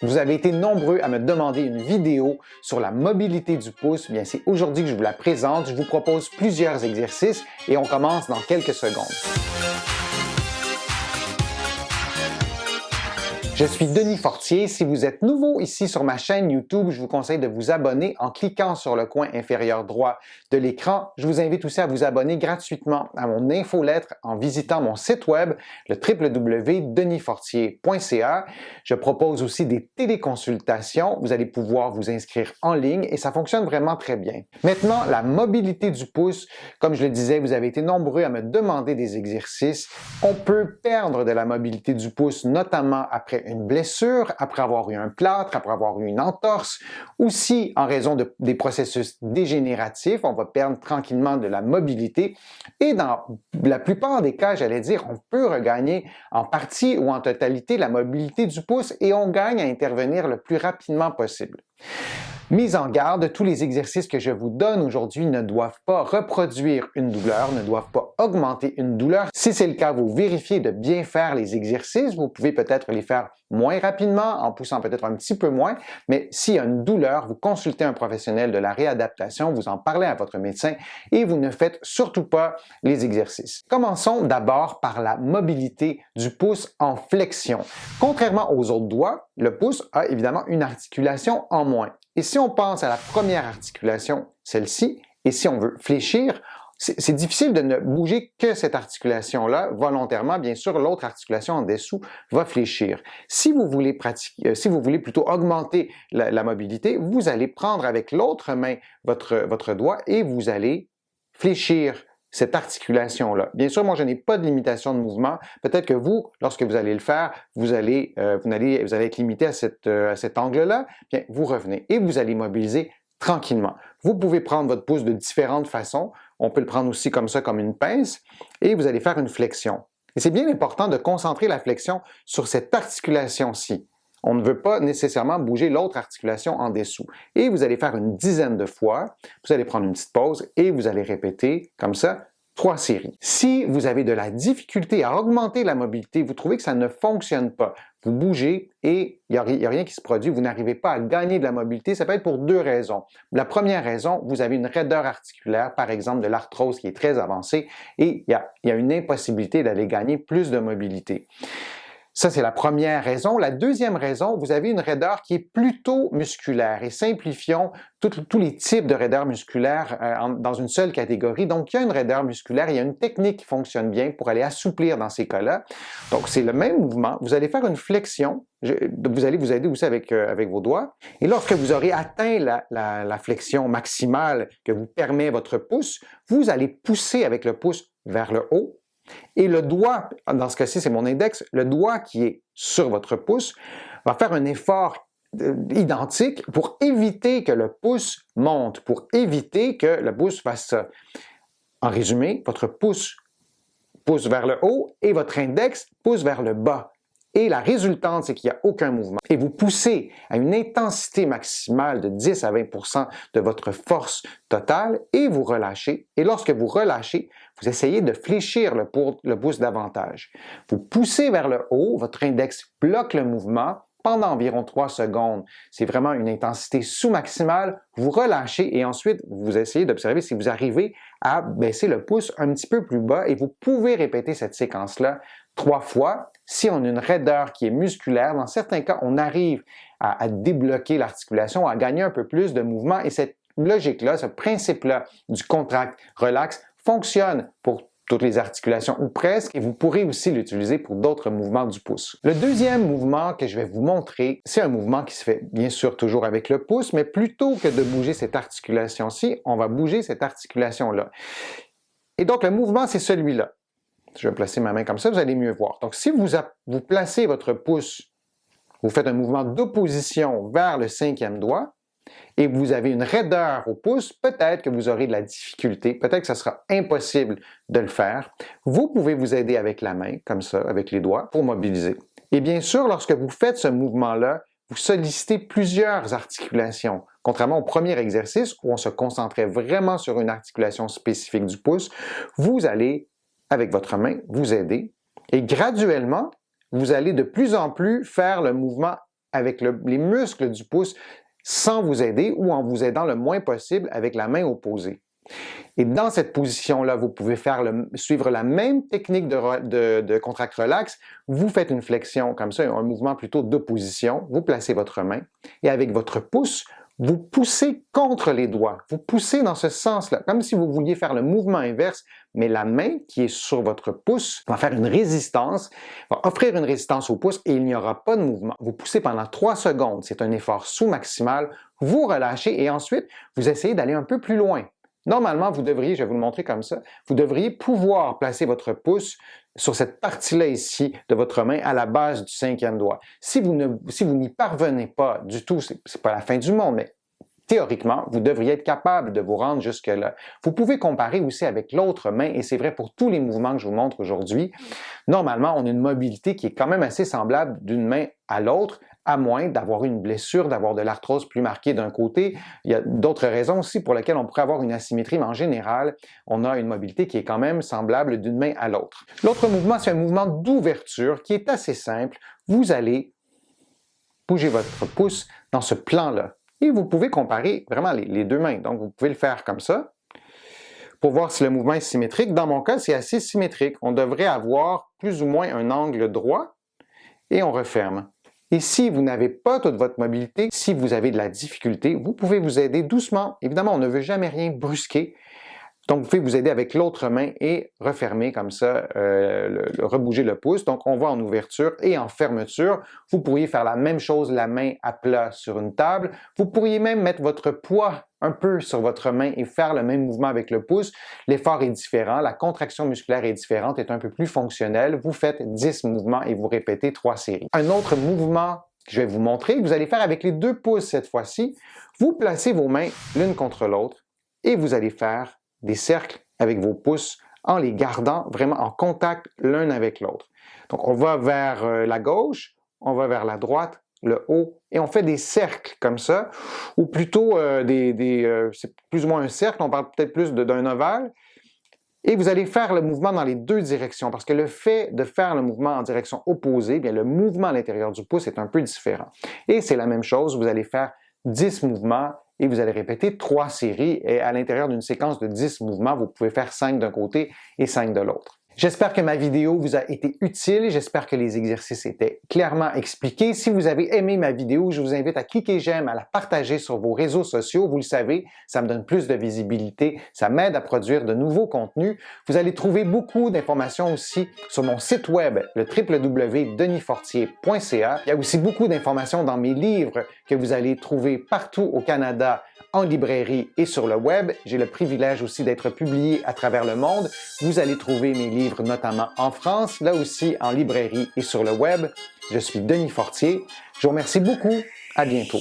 Vous avez été nombreux à me demander une vidéo sur la mobilité du pouce. Bien, c'est aujourd'hui que je vous la présente. Je vous propose plusieurs exercices et on commence dans quelques secondes. Je suis Denis Fortier. Si vous êtes nouveau ici sur ma chaîne YouTube, je vous conseille de vous abonner en cliquant sur le coin inférieur droit de l'écran. Je vous invite aussi à vous abonner gratuitement à mon infolettre en visitant mon site web, le www.denisfortier.ca. Je propose aussi des téléconsultations. Vous allez pouvoir vous inscrire en ligne et ça fonctionne vraiment très bien. Maintenant, la mobilité du pouce. Comme je le disais, vous avez été nombreux à me demander des exercices. On peut perdre de la mobilité du pouce, notamment après une blessure, après avoir eu un plâtre, après avoir eu une entorse, aussi en raison des processus dégénératifs, on va perdre tranquillement de la mobilité et dans la plupart des cas, j'allais dire, on peut regagner en partie ou en totalité la mobilité du pouce et on gagne à intervenir le plus rapidement possible. Mise en garde, tous les exercices que je vous donne aujourd'hui ne doivent pas reproduire une douleur, ne doivent pas augmenter une douleur. Si c'est le cas, vous vérifiez de bien faire les exercices. Vous pouvez peut-être les faire moins rapidement, en poussant peut-être un petit peu moins, mais s'il y a une douleur, vous consultez un professionnel de la réadaptation, vous en parlez à votre médecin et vous ne faites surtout pas les exercices. Commençons d'abord par la mobilité du pouce en flexion. Contrairement aux autres doigts, le pouce a évidemment une articulation en moins. Et si on pense à la première articulation, celle-ci, et si on veut fléchir, c'est difficile de ne bouger que cette articulation-là volontairement. Bien sûr, l'autre articulation en dessous va fléchir. Si vous voulez plutôt augmenter la mobilité, vous allez prendre avec l'autre main votre doigt et vous allez fléchir cette articulation-là. Bien sûr, moi, je n'ai pas de limitation de mouvement. Peut-être que vous, lorsque vous allez le faire, vous allez être limité à cet angle-là. Bien, vous revenez et vous allez mobiliser tranquillement. Vous pouvez prendre votre pouce de différentes façons. On peut le prendre aussi comme ça, comme une pince, et vous allez faire une flexion. Et c'est bien important de concentrer la flexion sur cette articulation-ci. On ne veut pas nécessairement bouger l'autre articulation en dessous. Et vous allez faire une dizaine de fois, vous allez prendre une petite pause et vous allez répéter comme ça 3 séries. Si vous avez de la difficulté à augmenter la mobilité, vous trouvez que ça ne fonctionne pas, vous bougez et il n'y a rien qui se produit, vous n'arrivez pas à gagner de la mobilité, ça peut être pour 2 raisons. La première raison, vous avez une raideur articulaire, par exemple de l'arthrose qui est très avancée et il y a une impossibilité d'aller gagner plus de mobilité. Ça, c'est la première raison. La deuxième raison, vous avez une raideur qui est plutôt musculaire et simplifions tous les types de raideurs musculaires dans une seule catégorie. Donc, il y a une raideur musculaire, il y a une technique qui fonctionne bien pour aller assouplir dans ces cas-là. Donc, c'est le même mouvement. Vous allez faire une flexion. Vous allez vous aider aussi avec vos doigts. Et lorsque vous aurez atteint la flexion maximale que vous permet votre pouce, vous allez pousser avec le pouce vers le haut. Et le doigt, dans ce cas-ci, c'est mon index, le doigt qui est sur votre pouce va faire un effort identique pour éviter que le pouce monte, pour éviter que le pouce fasse ça. En résumé, votre pouce pousse vers le haut et votre index pousse vers le bas. Et la résultante, c'est qu'il n'y a aucun mouvement. Et vous poussez à une intensité maximale de 10 à 20% de votre force totale et vous relâchez. Et lorsque vous relâchez, vous essayez de fléchir le pouce davantage. Vous poussez vers le haut, votre index bloque le mouvement pendant environ 3 secondes. C'est vraiment une intensité sous-maximale. Vous relâchez et ensuite, vous essayez d'observer si vous arrivez à baisser le pouce un petit peu plus bas et vous pouvez répéter cette séquence-là 3 fois. Si on a une raideur qui est musculaire, dans certains cas, on arrive à débloquer l'articulation, à gagner un peu plus de mouvement et cette logique-là, ce principe-là du contract-relax fonctionne pour toutes les articulations ou presque et vous pourrez aussi l'utiliser pour d'autres mouvements du pouce. Le deuxième mouvement que je vais vous montrer, c'est un mouvement qui se fait bien sûr toujours avec le pouce, mais plutôt que de bouger cette articulation-ci, on va bouger cette articulation-là. Et donc le mouvement, c'est celui-là. Je vais placer ma main comme ça, vous allez mieux voir. Donc, si vous placez votre pouce, vous faites un mouvement d'opposition vers le 5e doigt et vous avez une raideur au pouce, peut-être que vous aurez de la difficulté, peut-être que ça sera impossible de le faire. Vous pouvez vous aider avec la main, comme ça, avec les doigts, pour mobiliser. Et bien sûr, lorsque vous faites ce mouvement-là, vous sollicitez plusieurs articulations. Contrairement au premier exercice où on se concentrait vraiment sur une articulation spécifique du pouce, vous allez avec votre main, vous aider et graduellement, vous allez de plus en plus faire le mouvement avec les muscles du pouce sans vous aider ou en vous aidant le moins possible avec la main opposée. Et dans cette position-là, vous pouvez suivre la même technique de contract relax. Vous faites une flexion comme ça, un mouvement plutôt d'opposition. Vous placez votre main et avec votre pouce, vous poussez contre les doigts. Vous poussez dans ce sens-là, comme si vous vouliez faire le mouvement inverse, mais la main qui est sur votre pouce va faire une résistance, va offrir une résistance au pouce et il n'y aura pas de mouvement. Vous poussez pendant 3 secondes. C'est un effort sous-maximal. Vous relâchez et ensuite, vous essayez d'aller un peu plus loin. Normalement, vous devriez, je vais vous le montrer comme ça, vous devriez pouvoir placer votre pouce sur cette partie-là ici de votre main à la base du 5e doigt. Si vous n'y parvenez pas du tout, c'est pas la fin du monde, mais théoriquement, vous devriez être capable de vous rendre jusque-là. Vous pouvez comparer aussi avec l'autre main, et c'est vrai pour tous les mouvements que je vous montre aujourd'hui. Normalement, on a une mobilité qui est quand même assez semblable d'une main à l'autre, à moins d'avoir une blessure, d'avoir de l'arthrose plus marquée d'un côté. Il y a d'autres raisons aussi pour lesquelles on pourrait avoir une asymétrie, mais en général, on a une mobilité qui est quand même semblable d'une main à l'autre. L'autre mouvement, c'est un mouvement d'ouverture qui est assez simple. Vous allez bouger votre pouce dans ce plan-là. Et vous pouvez comparer vraiment les deux mains. Donc, vous pouvez le faire comme ça pour voir si le mouvement est symétrique. Dans mon cas, c'est assez symétrique. On devrait avoir plus ou moins un angle droit et on referme. Et si vous n'avez pas toute votre mobilité, si vous avez de la difficulté, vous pouvez vous aider doucement. Évidemment, on ne veut jamais rien brusquer. Donc, vous pouvez vous aider avec l'autre main et refermer comme ça, rebouger le pouce. Donc, on va en ouverture et en fermeture. Vous pourriez faire la même chose, la main à plat sur une table. Vous pourriez même mettre votre poids un peu sur votre main et faire le même mouvement avec le pouce. L'effort est différent, la contraction musculaire est différente, est un peu plus fonctionnelle. Vous faites 10 mouvements et vous répétez 3 séries. Un autre mouvement que je vais vous montrer, que vous allez faire avec les 2 pouces cette fois-ci. Vous placez vos mains l'une contre l'autre et vous allez faire des cercles avec vos pouces en les gardant vraiment en contact l'un avec l'autre. Donc, on va vers la gauche, on va vers la droite, le haut, et on fait des cercles comme ça, ou plutôt c'est plus ou moins un cercle, on parle peut-être plus d'un ovale, et vous allez faire le mouvement dans les 2 directions, parce que le fait de faire le mouvement en direction opposée, bien, le mouvement à l'intérieur du pouce est un peu différent. Et c'est la même chose, vous allez faire 10 mouvements, et vous allez répéter 3 séries, et à l'intérieur d'une séquence de 10 mouvements, vous pouvez faire 5 d'un côté et 5 de l'autre. J'espère que ma vidéo vous a été utile, j'espère que les exercices étaient clairement expliqués. Si vous avez aimé ma vidéo, je vous invite à cliquer j'aime, à la partager sur vos réseaux sociaux. Vous le savez, ça me donne plus de visibilité, ça m'aide à produire de nouveaux contenus. Vous allez trouver beaucoup d'informations aussi sur mon site web, le www.denisfortier.ca. Il y a aussi beaucoup d'informations dans mes livres que vous allez trouver partout au Canada, en librairie et sur le web. J'ai le privilège aussi d'être publié à travers le monde. Vous allez trouver mes livres notamment en France, là aussi en librairie et sur le web. Je suis Denis Fortier. Je vous remercie beaucoup. À bientôt.